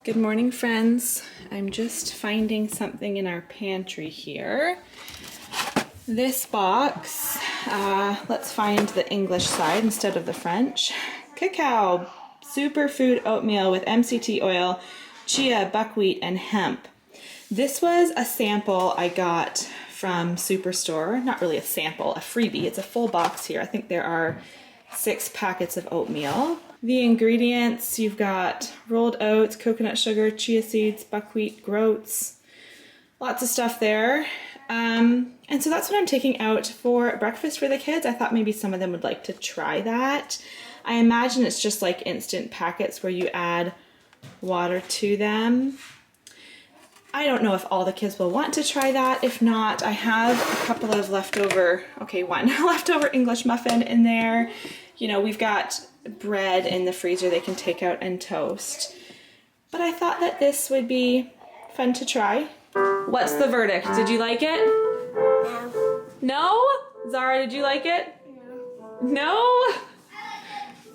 Good morning, friends. I'm just finding something in our pantry here. This box, let's find the English side instead of the French. Cacao superfood oatmeal with MCT oil, chia, buckwheat, and hemp. This was a sample I got from Superstore. Not really a sample, a freebie. It's a full box here. I think there are 6 packets of oatmeal. The ingredients, you've got rolled oats, coconut sugar, chia seeds, buckwheat, groats, lots of stuff there. And so that's what I'm taking out for breakfast for the kids. I thought maybe some of them would like to try that. I imagine it's just like instant packets where you add water to them. I don't know if all the kids will want to try that. If not, I have a couple of leftover, one leftover English muffin in there. You know, we've got bread in the freezer they can take out and toast. But I thought that this would be fun to try. What's the verdict? Did you like it? No. No? Zara, did you like it? No?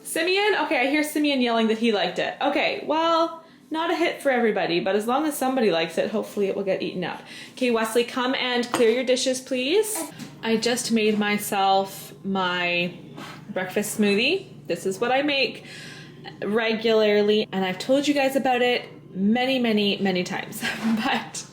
Simeon? Okay, I hear Simeon yelling that he liked it. Okay, well, not a hit for everybody, but as long as somebody likes it, hopefully it will get eaten up. Okay, Wesley, come and clear your dishes, please. I just made myself my breakfast smoothie. This is what I make regularly, and I've told you guys about it many times. But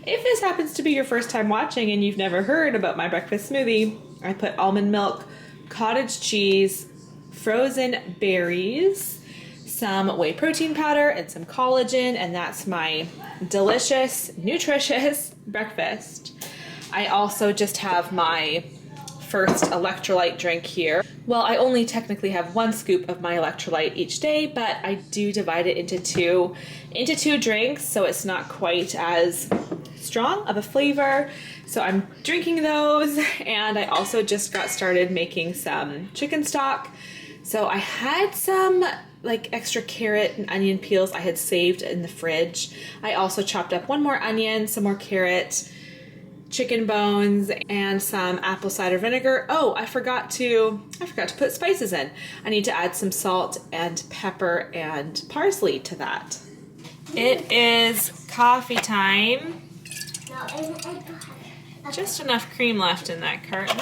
if this happens to be your first time watching and you've never heard about my breakfast smoothie, I put almond milk, cottage cheese, frozen berries, some whey protein powder, and some collagen, and that's my delicious, nutritious breakfast. I also just have my first electrolyte drink here. Well, I only technically have 1 scoop of my electrolyte each day, but I do divide it into two drinks, so it's not quite as strong of a flavor. So I'm drinking those, and I also just got started making some chicken stock. So I had some extra carrot and onion peels I had saved in the fridge. I also chopped up 1 more onion, some more carrot, chicken bones, and some apple cider vinegar. Oh, I forgot to put spices in. I need to add some salt and pepper and parsley to that. It is coffee time. Just enough cream left in that carton.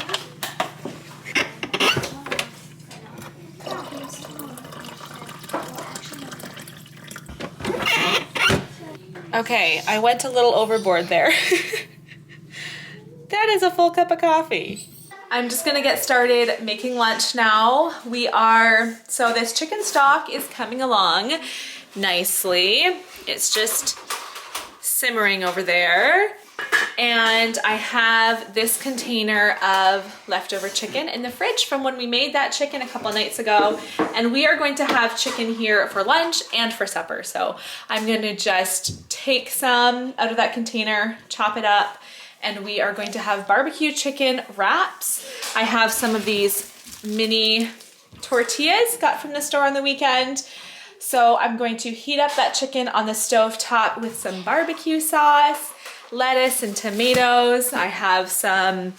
Okay, I went a little overboard there. That is a full cup of coffee. I'm just gonna get started making lunch now. So this chicken stock is coming along nicely. It's just simmering over there. And I have this container of leftover chicken in the fridge from when we made that chicken a couple nights ago. And we are going to have chicken here for lunch and for supper. So I'm gonna just take some out of that container, chop it up, and we are going to have barbecue chicken wraps. I have some of these mini tortillas got from the store on the weekend. So I'm going to heat up that chicken on the stove top with some barbecue sauce, lettuce and tomatoes. I have some,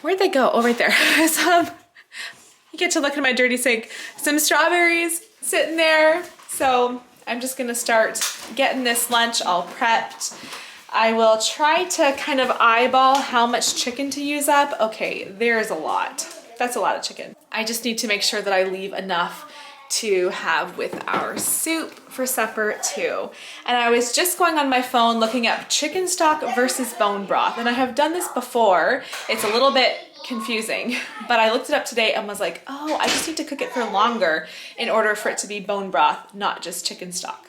where'd they go? Oh, right there. You get to look at my dirty sink. Some strawberries sitting there. So I'm just gonna start getting this lunch all prepped. I will try to kind of eyeball how much chicken to use up. Okay, there's a lot. That's a lot of chicken. I just need to make sure that I leave enough to have with our soup for supper too. And I was just going on my phone looking up chicken stock versus bone broth. And I have done this before. It's a little bit confusing, but I looked it up today and was like, oh, I just need to cook it for longer in order for it to be bone broth, not just chicken stock.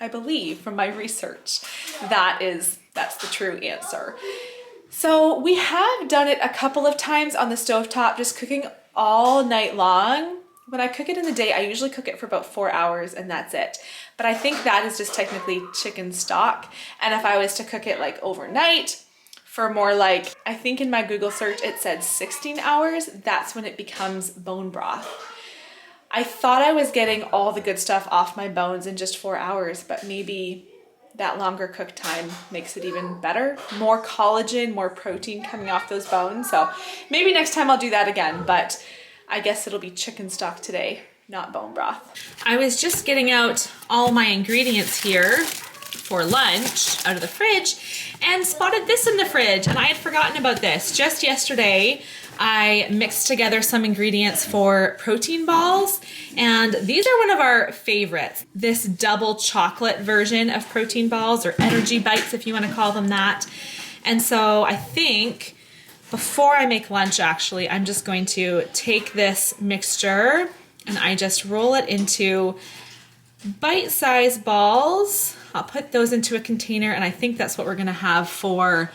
I believe from my research that's the true answer. So we have done it a couple of times on the stovetop, just cooking all night long. When I cook it in the day, I usually cook it for about 4 hours and that's it. But I think that is just technically chicken stock. And if I was to cook it overnight for more I think in my Google search it said 16 hours, that's when it becomes bone broth. I thought I was getting all the good stuff off my bones in just 4 hours, but maybe that longer cook time makes it even better. More collagen, more protein coming off those bones. So maybe next time I'll do that again, but I guess it'll be chicken stock today. not bone broth. I was just getting out all my ingredients here for lunch out of the fridge and spotted this in the fridge, and I had forgotten about this. Just yesterday, I mixed together some ingredients for protein balls, and these are one of our favorites. This double chocolate version of protein balls, or energy bites if you want to call them that. And so I think before I make lunch, actually, I'm just going to take this mixture and I just roll it into bite-sized balls. I'll put those into a container, and I think that's what we're gonna have for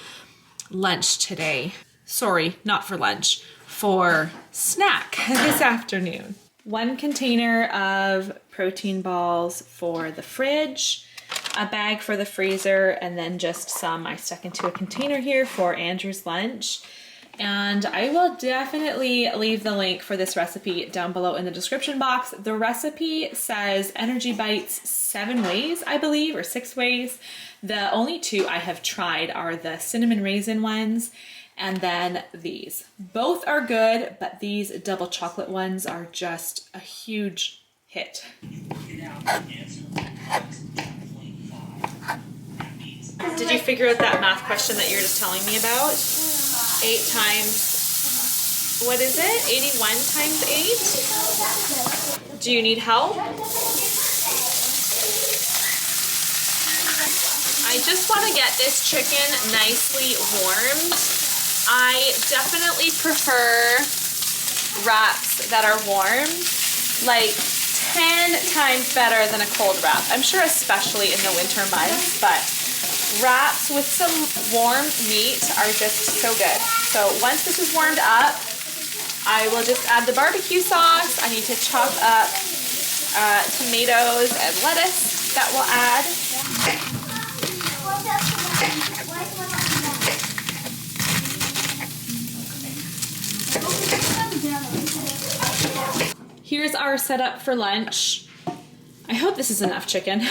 lunch today. Sorry, not for lunch, for snack this afternoon. 1 container of protein balls for the fridge, a bag for the freezer, and then just some I stuck into a container here for Andrew's lunch. And I will definitely leave the link for this recipe down below in the description box. The recipe says Energy Bites 7 ways, I believe, or 6 ways. The only 2 I have tried are the cinnamon raisin ones and then these. Both are good, but these double chocolate ones are just a huge hit. Did you figure out that math question that you were just telling me about? 8 times, what is it? 81 times 8? Do you need help? I just want to get this chicken nicely warmed. I definitely prefer wraps that are warm, like 10 times better than a cold wrap. I'm sure especially in the winter months, but wraps with some warm meat are just so good. So once this is warmed up, I will just add the barbecue sauce. I need to chop up tomatoes and lettuce that we'll add. Here's our setup for lunch. I hope this is enough chicken.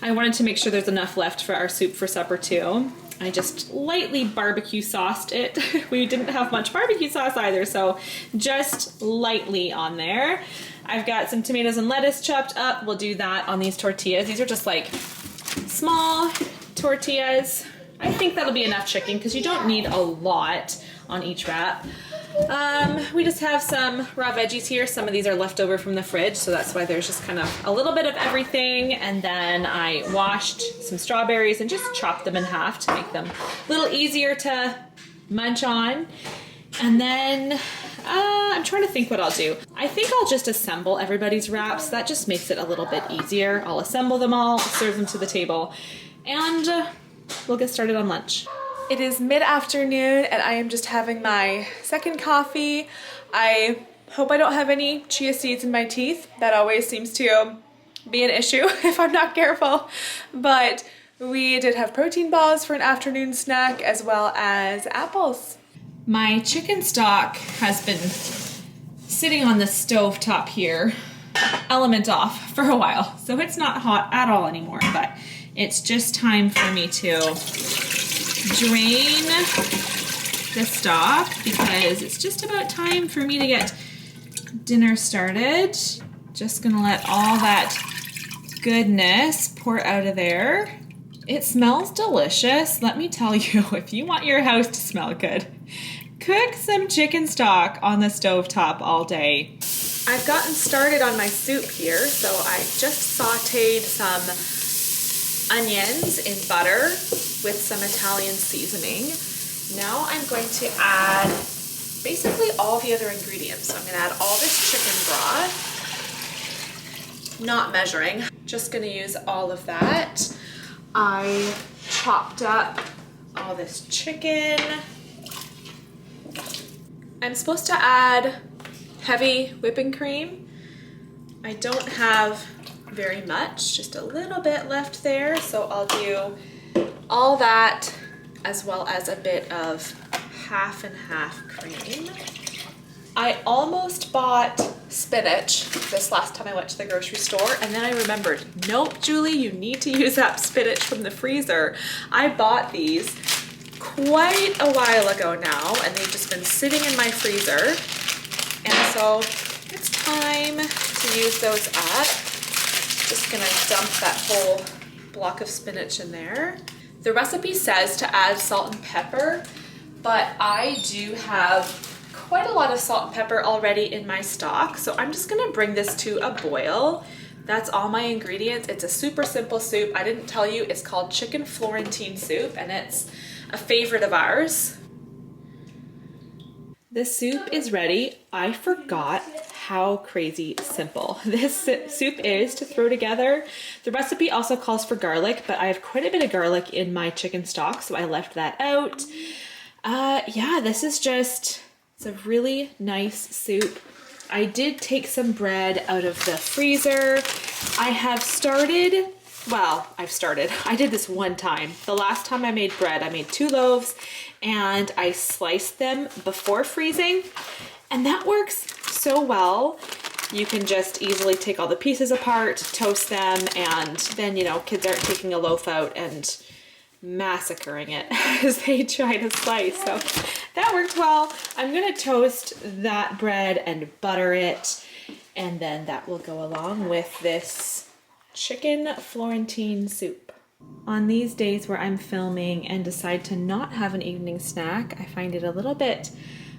I wanted to make sure there's enough left for our soup for supper too. I just lightly barbecue sauced it. We didn't have much barbecue sauce either, so just lightly on there. I've got some tomatoes and lettuce chopped up. We'll do that on these tortillas. These are just like small tortillas. I think that'll be enough chicken because you don't need a lot on each wrap. We just have some raw veggies here. Some of these are left over from the fridge, so that's why there's just kind of a little bit of everything. And then I washed some strawberries and just chopped them in half to make them a little easier to munch on. And then I'm trying to think what I'll do. I think I'll just assemble everybody's wraps. That just makes it a little bit easier. I'll assemble them all, serve them to the table, and we'll get started on lunch. It is mid-afternoon and I am just having my second coffee. I hope I don't have any chia seeds in my teeth. That always seems to be an issue if I'm not careful. But we did have protein balls for an afternoon snack as well as apples. My chicken stock has been sitting on the stove top here, element off, for a while. So it's not hot at all anymore, but it's just time for me to drain the stock because it's just about time for me to get dinner started. Just gonna let all that goodness pour out of there. It smells delicious. Let me tell you, if you want your house to smell good, cook some chicken stock on the stovetop all day. I've gotten started on my soup here, so I just sauteed some onions in butter with some Italian seasoning. Now I'm going to add basically all the other ingredients. So I'm gonna add all this chicken broth, not measuring, just gonna use all of that. I chopped up all this chicken. I'm supposed to add heavy whipping cream. I don't have very much, just a little bit left there, so I'll do all that as well as a bit of half and half cream. I almost bought spinach this last time I went to the grocery store, and then I remembered, nope, Julie, you need to use that spinach from the freezer. I bought these quite a while ago now, and they've just been sitting in my freezer, and so it's time to use those up. Just gonna dump that whole block of spinach in there. The recipe says to add salt and pepper, but I do have quite a lot of salt and pepper already in my stock, so I'm just gonna bring this to a boil. That's all my ingredients. It's a super simple soup. I didn't tell you, it's called chicken Florentine soup, and it's a favorite of ours. The soup is ready. I forgot how crazy simple this soup is to throw together. The recipe also calls for garlic, but I have quite a bit of garlic in my chicken stock, so I left that out. Yeah, this is just, it's a really nice soup. I did take some bread out of the freezer. I did this one time. The last time I made bread, I made 2 loaves and I sliced them before freezing, and that works so well. You can just easily take all the pieces apart, toast them, and then, you know, kids aren't taking a loaf out and massacring it as they try to slice. So that worked well. I'm gonna toast that bread and butter it, and then that will go along with this chicken Florentine soup. On these days where I'm filming and decide to not have an evening snack, I find it a little bit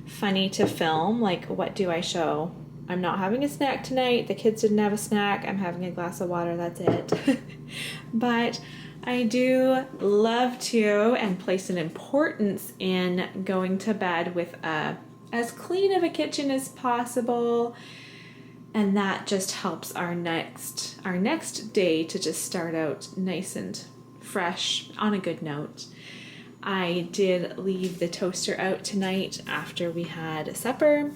funny to film. Like, what do I show? I'm not having a snack tonight. The kids didn't have a snack. I'm having a glass of water. That's it. But I do love to and place an importance in going to bed with as clean of a kitchen as possible. And that just helps our next day to just start out nice and fresh on a good note. I did leave the toaster out tonight after we had supper,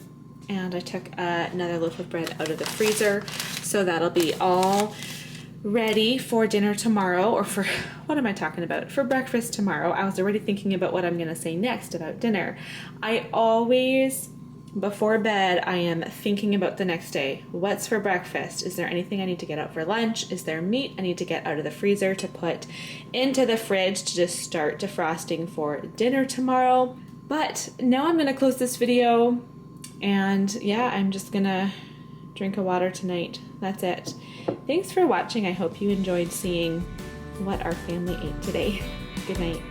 and I took another loaf of bread out of the freezer, so that'll be all ready for dinner tomorrow, or for, what am I talking about? For breakfast tomorrow. I was already thinking about what I'm gonna say next about dinner. I always, before bed, I am thinking about the next day. What's for breakfast? Is there anything I need to get out for lunch? Is there meat I need to get out of the freezer to put into the fridge to just start defrosting for dinner tomorrow? But now I'm gonna close this video, and yeah, I'm just gonna drink a water tonight. That's it. Thanks for watching. I hope you enjoyed seeing what our family ate today. Good night.